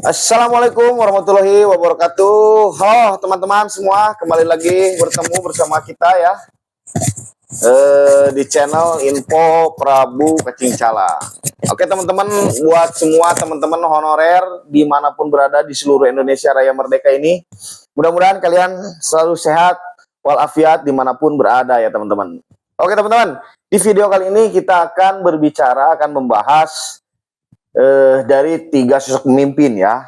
Assalamualaikum warahmatullahi wabarakatuh. Halo teman-teman semua, kembali lagi bertemu bersama kita ya di channel Info Prabu Kacingcala. Oke teman-teman, buat semua teman-teman honorer dimanapun berada di seluruh Indonesia Raya Merdeka ini, mudah-mudahan kalian selalu sehat walafiat dimanapun berada ya teman-teman. Oke teman-teman, di video kali ini kita akan membahas dari 3 sosok pemimpin ya.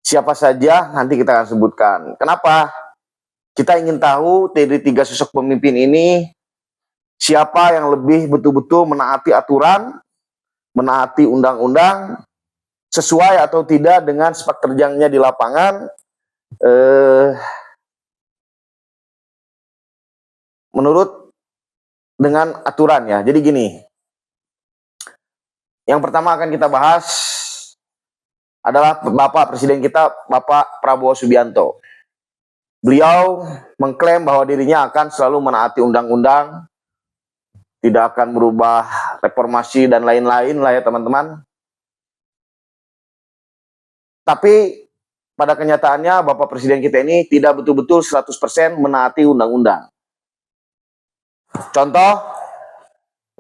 Siapa saja nanti kita akan sebutkan. Kenapa? Kita ingin tahu dari 3 sosok pemimpin ini siapa yang lebih betul-betul menaati aturan, menaati undang-undang, sesuai atau tidak dengan sepak terjangnya di lapangan, menurut dengan aturan ya. Jadi gini, yang pertama akan kita bahas adalah Bapak Presiden kita, Bapak Prabowo Subianto. Beliau mengklaim bahwa dirinya akan selalu menaati undang-undang, tidak akan merubah reformasi dan lain-lain lah ya teman-teman. Tapi pada kenyataannya Bapak Presiden kita ini tidak betul-betul 100% menaati undang-undang. Contoh,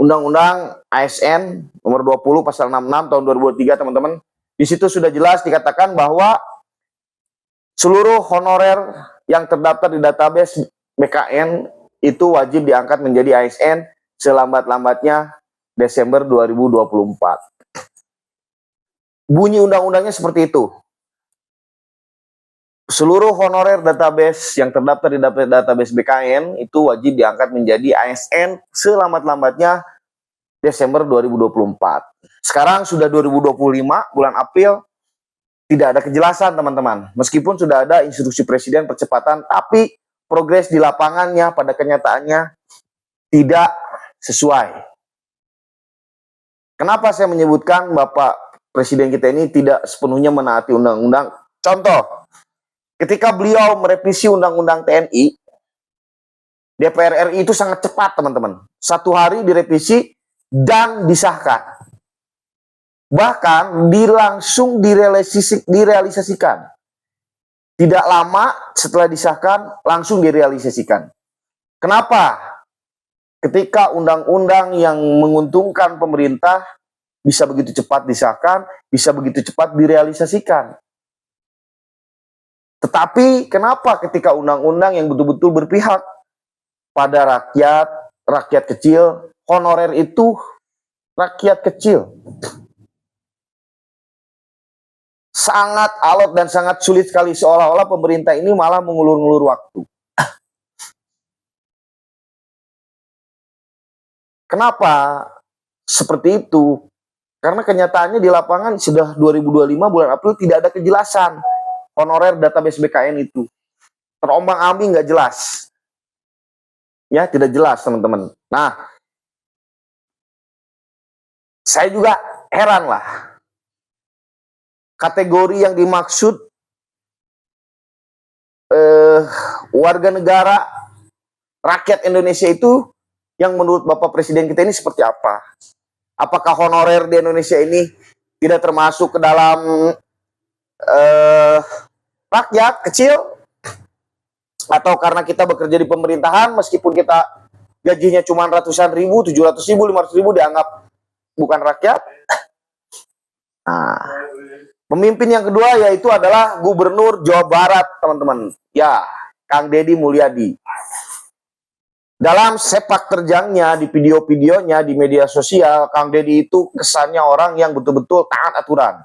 Undang-Undang ASN nomor 20 pasal 66 tahun 2023 teman-teman. Di situ sudah jelas dikatakan bahwa seluruh honorer yang terdaftar di database BKN itu wajib diangkat menjadi ASN selambat-lambatnya Desember 2024. Bunyi undang-undangnya seperti itu. Seluruh honorer database yang terdaftar di database BKN itu wajib diangkat menjadi ASN selambat-lambatnya Desember 2024. Sekarang sudah 2025, bulan April, tidak ada kejelasan teman-teman. Meskipun sudah ada instruksi Presiden percepatan, tapi progres di lapangannya pada kenyataannya tidak sesuai. Kenapa saya menyebutkan Bapak Presiden kita ini tidak sepenuhnya menaati undang-undang? Contoh, ketika beliau merevisi undang-undang TNI, DPR RI itu sangat cepat teman-teman. 1 hari direvisi dan disahkan. Bahkan langsung direalisasikan. Tidak lama setelah disahkan, langsung direalisasikan. Kenapa? Ketika undang-undang yang menguntungkan pemerintah bisa begitu cepat disahkan, bisa begitu cepat direalisasikan. Tetapi kenapa ketika undang-undang yang betul-betul berpihak pada rakyat kecil, honorer itu rakyat kecil, sangat alot dan sangat sulit sekali, seolah-olah pemerintah ini malah mengulur-ngulur waktu. Kenapa seperti itu? Karena kenyataannya di lapangan sudah 2025 bulan April tidak ada kejelasan honorer database BKN itu. Terombang-ambing, nggak jelas. Ya, tidak jelas teman-teman. Nah, saya juga heran lah. Kategori yang dimaksud warga negara rakyat Indonesia itu yang menurut Bapak Presiden kita ini seperti apa? Apakah honorer di Indonesia ini tidak termasuk ke dalam rakyat kecil? Atau karena kita bekerja di pemerintahan, meskipun kita gajinya cuma ratusan ribu, 700 ribu, 500 ribu, dianggap bukan rakyat? Nah, pemimpin yang kedua yaitu adalah Gubernur Jawa Barat, teman-teman. Ya, Kang Deddy Mulyadi. Dalam sepak terjangnya, di video-videonya, di media sosial, Kang Deddy itu kesannya orang yang betul-betul taat aturan.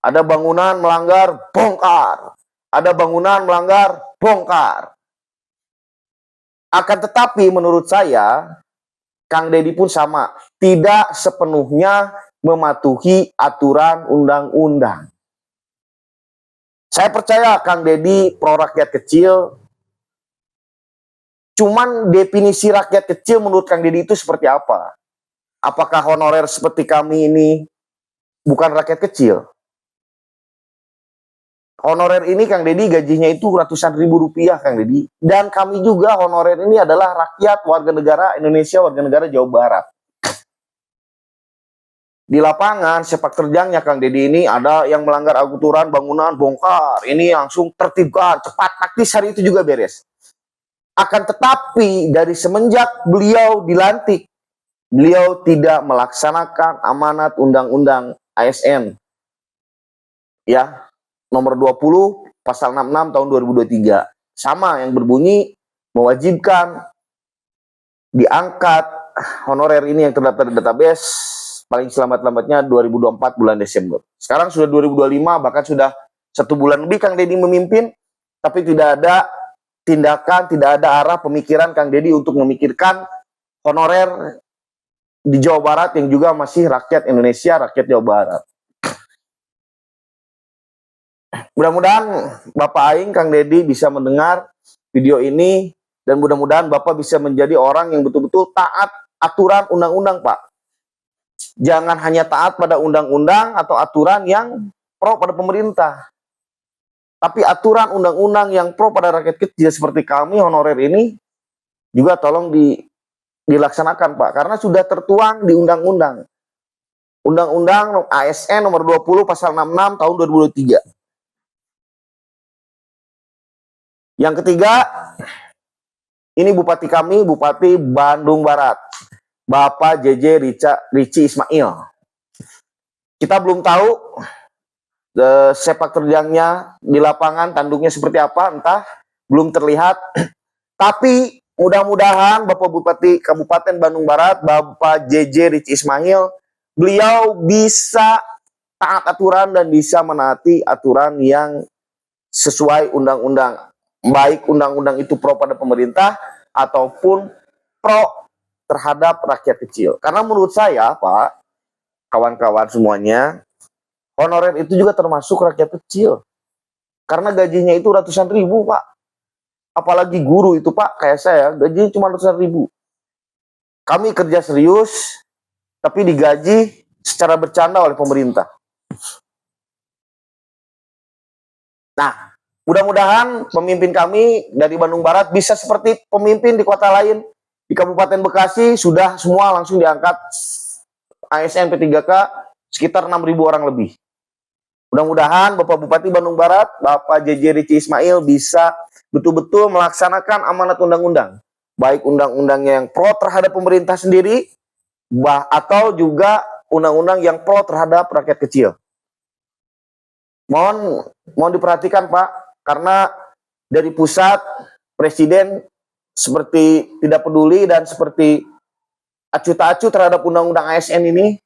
Ada bangunan melanggar, bongkar. Ada bangunan melanggar, bongkar. Akan tetapi menurut saya, Kang Deddy pun sama. Tidak sepenuhnya mematuhi aturan undang-undang. Saya percaya Kang Deddy pro rakyat kecil. Cuman definisi rakyat kecil menurut Kang Deddy itu seperti apa? Apakah honorer seperti kami ini bukan rakyat kecil? Honorer ini Kang Deddy gajinya itu ratusan ribu rupiah Kang Deddy. Dan kami juga honorer ini adalah rakyat warga negara Indonesia, warga negara Jawa Barat. Di lapangan sepak terjangnya Kang Deddy ini ada yang melanggar aturan bangunan bongkar, ini langsung tertibkan cepat, taktis hari itu juga beres. Akan tetapi dari semenjak beliau dilantik, beliau tidak melaksanakan amanat undang-undang ASN ya, nomor 20 pasal 66 tahun 2023. Sama yang berbunyi mewajibkan diangkat honorer ini yang terdaftar di database paling selamat-lambatnya 2024 bulan Desember. Sekarang sudah 2025, bahkan sudah 1 bulan lebih Kang Deddy memimpin, tapi tidak ada tindakan, tidak ada arah pemikiran Kang Deddy untuk memikirkan honorer di Jawa Barat yang juga masih rakyat Indonesia, rakyat Jawa Barat. Mudah-mudahan Bapak Aing, Kang Deddy bisa mendengar video ini, dan mudah-mudahan Bapak bisa menjadi orang yang betul-betul taat aturan undang-undang, Pak. Jangan hanya taat pada undang-undang atau aturan yang pro pada pemerintah, tapi aturan undang-undang yang pro pada rakyat kecil seperti kami honorer ini juga tolong dilaksanakan, Pak, karena sudah tertuang di undang-undang. Undang-undang ASN nomor 20 pasal 66 tahun 2023. Yang ketiga, ini Bupati kami, Bupati Bandung Barat, Bapak JJ Rici Ismail. Kita belum tahu sepak terjangnya di lapangan, tanduknya seperti apa, entah, belum terlihat. Tapi mudah-mudahan Bapak Bupati Kabupaten Bandung Barat, Bapak JJ Rici Ismail, beliau bisa taat aturan dan bisa menaati aturan yang sesuai undang-undang. Baik undang-undang itu pro pada pemerintah ataupun pro terhadap rakyat kecil. Karena menurut saya, Pak, kawan-kawan semuanya, honorer itu juga termasuk rakyat kecil. Karena gajinya itu ratusan ribu, Pak. Apalagi guru itu, Pak, kayak saya, gajinya cuma ratusan ribu. Kami kerja serius, tapi digaji secara bercanda oleh pemerintah. Nah, mudah-mudahan pemimpin kami dari Bandung Barat bisa seperti pemimpin di kota lain. Di Kabupaten Bekasi sudah semua langsung diangkat ASN P3K sekitar 6.000 orang lebih. Mudah-mudahan Bapak Bupati Bandung Barat, Bapak JJ Rici Ismail bisa betul-betul melaksanakan amanat undang-undang. Baik undang-undangnya yang pro terhadap pemerintah sendiri, atau juga undang-undang yang pro terhadap rakyat kecil. Mohon diperhatikan, Pak, karena dari pusat Presiden seperti tidak peduli dan seperti acuh tak acuh terhadap undang-undang ASN ini.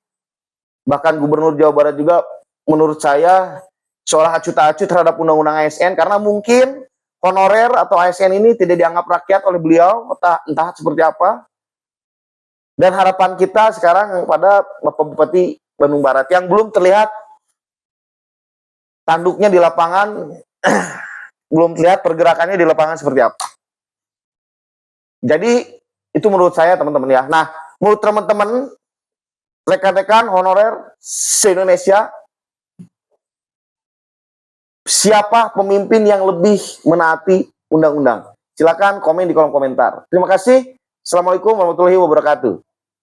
Bahkan Gubernur Jawa Barat juga menurut saya seolah acuh tak acuh terhadap undang-undang ASN, karena mungkin honorer atau ASN ini tidak dianggap rakyat oleh beliau, entah seperti apa. Dan harapan kita sekarang pada Bapak Bupati Bandung Barat yang belum terlihat tanduknya di lapangan, belum terlihat pergerakannya di lapangan seperti apa. Jadi itu menurut saya, teman-teman ya. Nah, menurut teman-teman rekan-rekan honorer se-Indonesia, siapa pemimpin yang lebih menaati undang-undang? Silakan komen di kolom komentar. Terima kasih. Assalamualaikum warahmatullahi wabarakatuh.